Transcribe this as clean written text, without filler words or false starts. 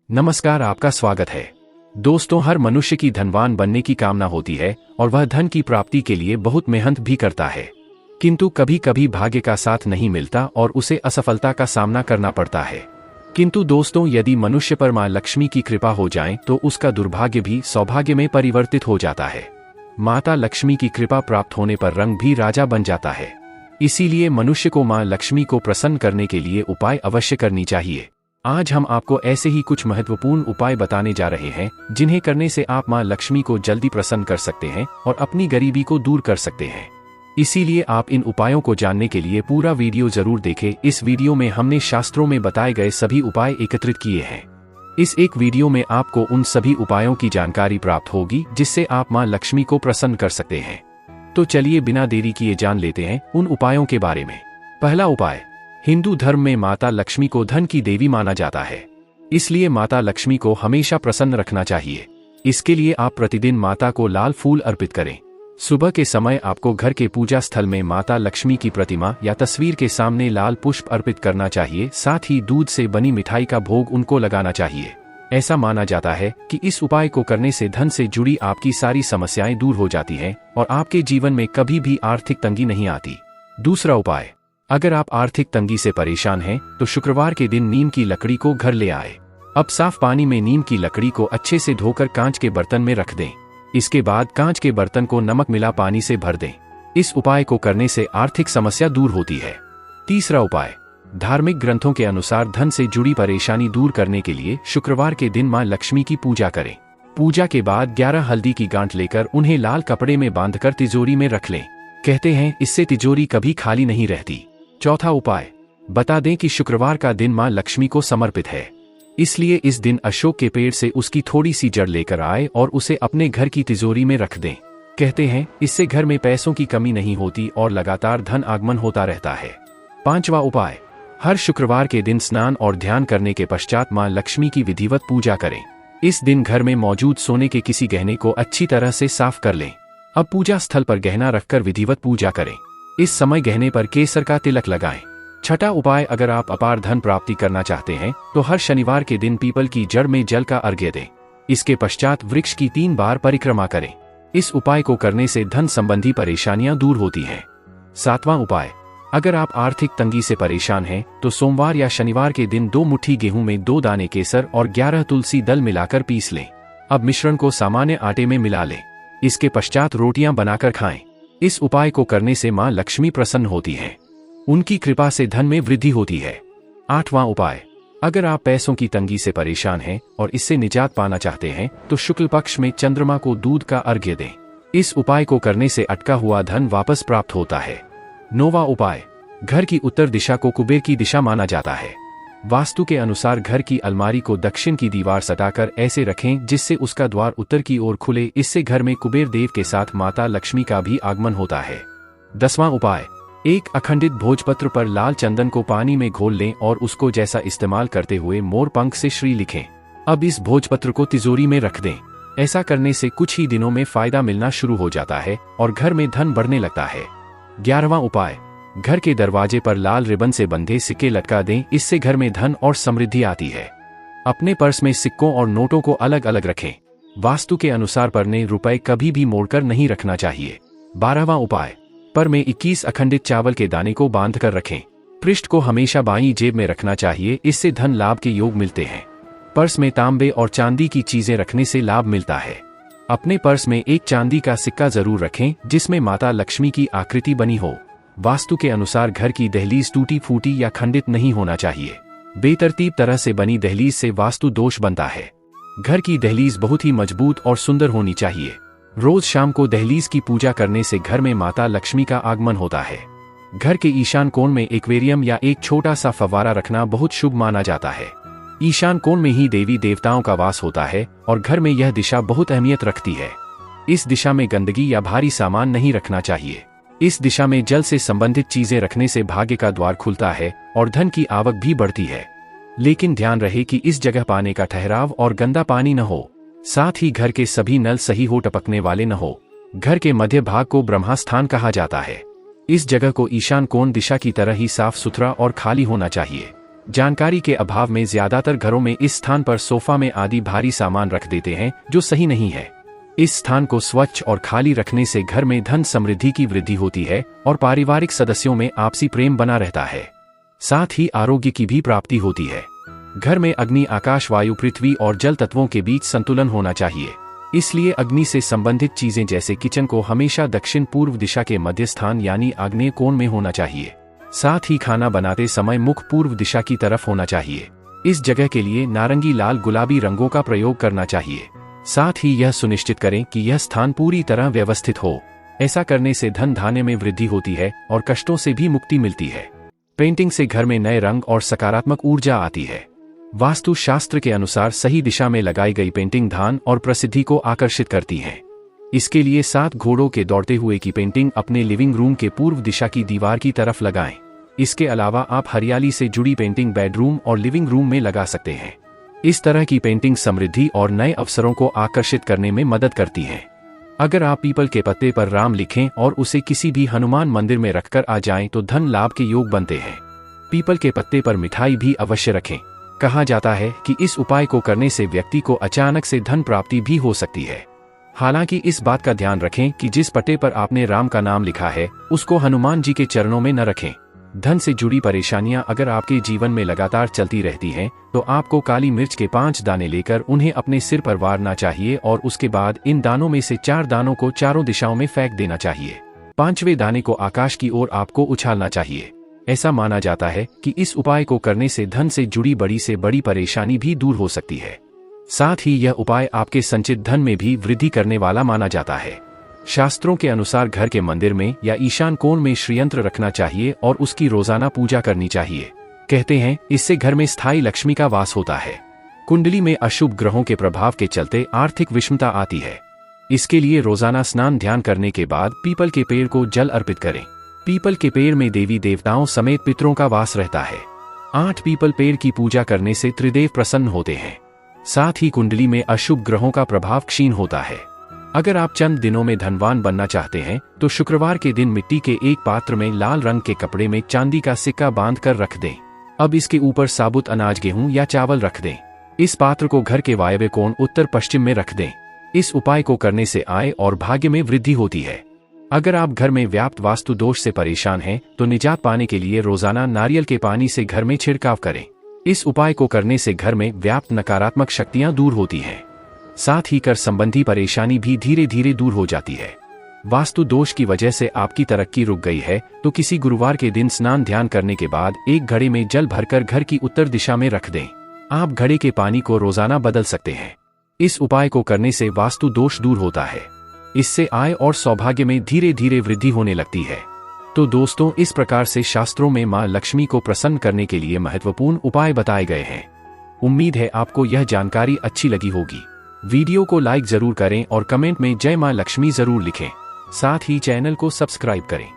नमस्कार, आपका स्वागत है। दोस्तों, हर मनुष्य की धनवान बनने की कामना होती है और वह धन की प्राप्ति के लिए बहुत मेहनत भी करता है, किंतु कभी कभी भाग्य का साथ नहीं मिलता और उसे असफलता का सामना करना पड़ता है। किंतु दोस्तों, यदि मनुष्य पर मां लक्ष्मी की कृपा हो जाए तो उसका दुर्भाग्य भी सौभाग्य में परिवर्तित हो जाता है। माता लक्ष्मी की कृपा प्राप्त होने पर रंग भी राजा बन जाता है। इसीलिए मनुष्य को मां लक्ष्मी को प्रसन्न करने के लिए उपाय अवश्य करनी चाहिए। आज हम आपको ऐसे ही कुछ महत्वपूर्ण उपाय बताने जा रहे हैं जिन्हें करने से आप मां लक्ष्मी को जल्दी प्रसन्न कर सकते हैं और अपनी गरीबी को दूर कर सकते हैं। इसीलिए आप इन उपायों को जानने के लिए पूरा वीडियो जरूर देखें। इस वीडियो में हमने शास्त्रों में बताए गए सभी उपाय एकत्रित किए हैं। इस एक वीडियो में आपको उन सभी उपायों की जानकारी प्राप्त होगी जिससे आप मां लक्ष्मी को प्रसन्न कर सकते हैं। तो चलिए बिना देरी किए जान लेते हैं उन उपायों के बारे में। पहला उपाय, हिंदू धर्म में माता लक्ष्मी को धन की देवी माना जाता है, इसलिए माता लक्ष्मी को हमेशा प्रसन्न रखना चाहिए। इसके लिए आप प्रतिदिन माता को लाल फूल अर्पित करें। सुबह के समय आपको घर के पूजा स्थल में माता लक्ष्मी की प्रतिमा या तस्वीर के सामने लाल पुष्प अर्पित करना चाहिए। साथ ही दूध से बनी मिठाई का भोग उनको लगाना चाहिए। ऐसा माना जाता है कि इस उपाय को करने से धन से जुड़ी आपकी सारी समस्याएं दूर हो जाती हैं और आपके जीवन में कभी भी आर्थिक तंगी नहीं आती। दूसरा उपाय, अगर आप आर्थिक तंगी से परेशान हैं तो शुक्रवार के दिन नीम की लकड़ी को घर ले आए। अब साफ पानी में नीम की लकड़ी को अच्छे से धोकर कांच के बर्तन में रख दें। इसके बाद कांच के बर्तन को नमक मिला पानी से भर दें। इस उपाय को करने से आर्थिक समस्या दूर होती है। तीसरा उपाय, धार्मिक ग्रंथों के अनुसार धन से जुड़ी परेशानी दूर करने के लिए शुक्रवार के दिन मां लक्ष्मी की पूजा करें। पूजा के बाद 11 हल्दी की गांठ लेकर उन्हें लाल कपड़े में बांधकर तिजोरी में रख लें। कहते हैं इससे तिजोरी कभी खाली नहीं रहती। चौथा उपाय, बता दें कि शुक्रवार का दिन मां लक्ष्मी को समर्पित है, इसलिए इस दिन अशोक के पेड़ से उसकी थोड़ी सी जड़ लेकर आए और उसे अपने घर की तिजोरी में रख दें। कहते हैं इससे घर में पैसों की कमी नहीं होती और लगातार धन आगमन होता रहता है। पांचवा उपाय, हर शुक्रवार के दिन स्नान और ध्यान करने के पश्चात मां लक्ष्मी की विधिवत पूजा करें। इस दिन घर में मौजूद सोने के किसी गहने को अच्छी तरह से साफ कर लें। अब पूजा स्थल पर गहना रखकर विधिवत पूजा करें। इस समय गहने पर केसर का तिलक लगाएं। छठा उपाय, अगर आप अपार धन प्राप्ति करना चाहते हैं तो हर शनिवार के दिन पीपल की जड़ में जल का अर्घ्य दें। इसके पश्चात वृक्ष की 3 बार परिक्रमा करें। इस उपाय को करने से धन संबंधी परेशानियां दूर होती हैं। सातवां उपाय, अगर आप आर्थिक तंगी से परेशान हैं तो सोमवार या शनिवार के दिन 2 मुट्ठी गेहूं में 2 दाने केसर और 11 तुलसी दल मिलाकर पीस लें। अब मिश्रण को सामान्य आटे में मिला लें। इसके पश्चात रोटियां बनाकर खाएं। इस उपाय को करने से मां लक्ष्मी प्रसन्न होती हैं। उनकी कृपा से धन में वृद्धि होती है। आठवां उपाय, अगर आप पैसों की तंगी से परेशान हैं और इससे निजात पाना चाहते हैं तो शुक्ल पक्ष में चंद्रमा को दूध का अर्घ्य दें। इस उपाय को करने से अटका हुआ धन वापस प्राप्त होता है। नौवां उपाय, घर की उत्तर दिशा को कुबेर की दिशा माना जाता है। वास्तु के अनुसार घर की अलमारी को दक्षिण की दीवार सटाकर ऐसे रखें जिससे उसका द्वार उत्तर की ओर खुले। इससे घर में कुबेर देव के साथ माता लक्ष्मी का भी आगमन होता है। 10वां उपाय, एक अखंडित भोजपत्र पर लाल चंदन को पानी में घोल लें और उसको जैसा इस्तेमाल करते हुए मोर पंख से श्री लिखें। अब इस भोजपत्र को तिजोरी में रख दें। ऐसा करने से कुछ ही दिनों में फायदा मिलना शुरू हो जाता है और घर में धन बढ़ने लगता है। 11वां उपाय, घर के दरवाजे पर लाल रिबन से बंधे सिक्के लटका दें। इससे घर में धन और समृद्धि आती है। अपने पर्स में सिक्कों और नोटों को अलग अलग रखें। वास्तु के अनुसार पन्ने रुपए कभी भी मोड़कर नहीं रखना चाहिए। 12वां उपाय, पर में 21 अखंडित चावल के दाने को बांधकर रखें। पृष्ठ को हमेशा बाईं जेब में रखना चाहिए। इससे धन लाभ के योग मिलते हैं। पर्स में तांबे और चांदी की चीजें रखने से लाभ मिलता है। अपने पर्स में एक चांदी का सिक्का जरूर रखें जिसमें माता लक्ष्मी की आकृति बनी हो। वास्तु के अनुसार घर की दहलीज टूटी फूटी या खंडित नहीं होना चाहिए। बेतरतीब तरह से बनी दहलीज से वास्तु दोष बनता है। घर की दहलीज बहुत ही मजबूत और सुंदर होनी चाहिए। रोज शाम को दहलीज की पूजा करने से घर में माता लक्ष्मी का आगमन होता है। घर के ईशान कोण में एक्वेरियम या एक छोटा सा फव्वारा रखना बहुत शुभ माना जाता है। ईशान कोण में ही देवी देवताओं का वास होता है और घर में यह दिशा बहुत अहमियत रखती है। इस दिशा में गंदगी या भारी सामान नहीं रखना चाहिए। इस दिशा में जल से संबंधित चीजें रखने से भाग्य का द्वार खुलता है और धन की आवक भी बढ़ती है। लेकिन ध्यान रहे कि इस जगह पानी का ठहराव और गंदा पानी न हो। साथ ही घर के सभी नल सही हो टपकने वाले न हो। घर के मध्य भाग को ब्रह्मास्थान कहा जाता है। इस जगह को ईशान कोण दिशा की तरह ही साफ सुथरा और खाली होना चाहिए। जानकारी के अभाव में ज्यादातर घरों में इस स्थान पर सोफा में आदि भारी सामान रख देते हैं, जो सही नहीं है। इस स्थान को स्वच्छ और खाली रखने से घर में धन समृद्धि की वृद्धि होती है और पारिवारिक सदस्यों में आपसी प्रेम बना रहता है। साथ ही आरोग्य की भी प्राप्ति होती है। घर में अग्नि, आकाश, वायु, पृथ्वी और जल तत्वों के बीच संतुलन होना चाहिए। इसलिए अग्नि से संबंधित चीजें जैसे किचन को हमेशा दक्षिण पूर्व दिशा के मध्य स्थान यानी आग्नेय कोण में होना चाहिए। साथ ही खाना बनाते समय मुख पूर्व दिशा की तरफ होना चाहिए। इस जगह के लिए नारंगी, लाल, गुलाबी रंगों का प्रयोग करना चाहिए। साथ ही यह सुनिश्चित करें कि यह स्थान पूरी तरह व्यवस्थित हो। ऐसा करने से धन धान्य में वृद्धि होती है और कष्टों से भी मुक्ति मिलती है। पेंटिंग से घर में नए रंग और सकारात्मक ऊर्जा आती है। वास्तु शास्त्र के अनुसार सही दिशा में लगाई गई पेंटिंग धन और प्रसिद्धि को आकर्षित करती है। इसके लिए 7 घोड़ों के दौड़ते हुए की पेंटिंग अपने लिविंग रूम के पूर्व दिशा की दीवार की तरफ लगाएं। इसके अलावा आप हरियाली से जुड़ी पेंटिंग बेडरूम और लिविंग रूम में लगा सकते हैं। इस तरह की पेंटिंग समृद्धि और नए अवसरों को आकर्षित करने में मदद करती है। अगर आप पीपल के पत्ते पर राम लिखें और उसे किसी भी हनुमान मंदिर में रखकर आ जाएं तो धन लाभ के योग बनते हैं। पीपल के पत्ते पर मिठाई भी अवश्य रखें। कहा जाता है कि इस उपाय को करने से व्यक्ति को अचानक से धन प्राप्ति भी हो सकती है। हालांकि इस बात का ध्यान रखें कि जिस पट्टे पर आपने राम का नाम लिखा है उसको हनुमान जी के चरणों में न रखें। धन से जुड़ी परेशानियां अगर आपके जीवन में लगातार चलती रहती हैं तो आपको काली मिर्च के 5 दाने लेकर उन्हें अपने सिर पर वारना चाहिए और उसके बाद इन दानों में से 4 दानों को चारों दिशाओं में फेंक देना चाहिए। 5वें दाने को आकाश की ओर आपको उछालना चाहिए। ऐसा माना जाता है कि इस उपाय को करने से धन से जुड़ी बड़ी से बड़ी परेशानी भी दूर हो सकती है। साथ ही यह उपाय आपके संचित धन में भी वृद्धि करने वाला माना जाता है। शास्त्रों के अनुसार घर के मंदिर में या ईशान कोण में श्रीयंत्र रखना चाहिए और उसकी रोजाना पूजा करनी चाहिए। कहते हैं इससे घर में स्थायी लक्ष्मी का वास होता है। कुंडली में अशुभ ग्रहों के प्रभाव के चलते आर्थिक विषमता आती है। इसके लिए रोजाना स्नान ध्यान करने के बाद पीपल के पेड़ को जल अर्पित करें। पीपल के पेड़ में देवी देवताओं समेत पितरों का वास रहता है। 8 पीपल पेड़ की पूजा करने से त्रिदेव प्रसन्न होते हैं। साथ ही कुंडली में अशुभ ग्रहों का प्रभाव क्षीण होता है। अगर आप चंद दिनों में धनवान बनना चाहते हैं तो शुक्रवार के दिन मिट्टी के एक पात्र में लाल रंग के कपड़े में चांदी का सिक्का बांधकर रख दें। अब इसके ऊपर साबुत अनाज, गेहूं या चावल रख दें। इस पात्र को घर के वायव्य कोण उत्तर पश्चिम में रख दें। इस उपाय को करने से आय और भाग्य में वृद्धि होती है। अगर आप घर में व्याप्त वास्तु दोष से परेशान हैं तो निजात पाने के लिए रोजाना नारियल के पानी से घर में छिड़काव करें। इस उपाय को करने से घर में व्याप्त नकारात्मक शक्तियां दूर होती हैं। साथ ही कर संबंधी परेशानी भी धीरे धीरे दूर हो जाती है। वास्तु दोष की वजह से आपकी तरक्की रुक गई है तो किसी गुरुवार के दिन स्नान ध्यान करने के बाद एक घड़े में जल भरकर घर की उत्तर दिशा में रख दें। आप घड़े के पानी को रोजाना बदल सकते हैं। इस उपाय को करने से वास्तु दोष दूर होता है। इससे आय और सौभाग्य में धीरे धीरे वृद्धि होने लगती है। तो दोस्तों, इस प्रकार से शास्त्रों में मां लक्ष्मी को प्रसन्न करने के लिए महत्वपूर्ण उपाय बताए गए हैं। उम्मीद है आपको यह जानकारी अच्छी लगी होगी। वीडियो को लाइक जरूर करें और कमेंट में जय मां लक्ष्मी जरूर लिखें। साथ ही चैनल को सब्सक्राइब करें।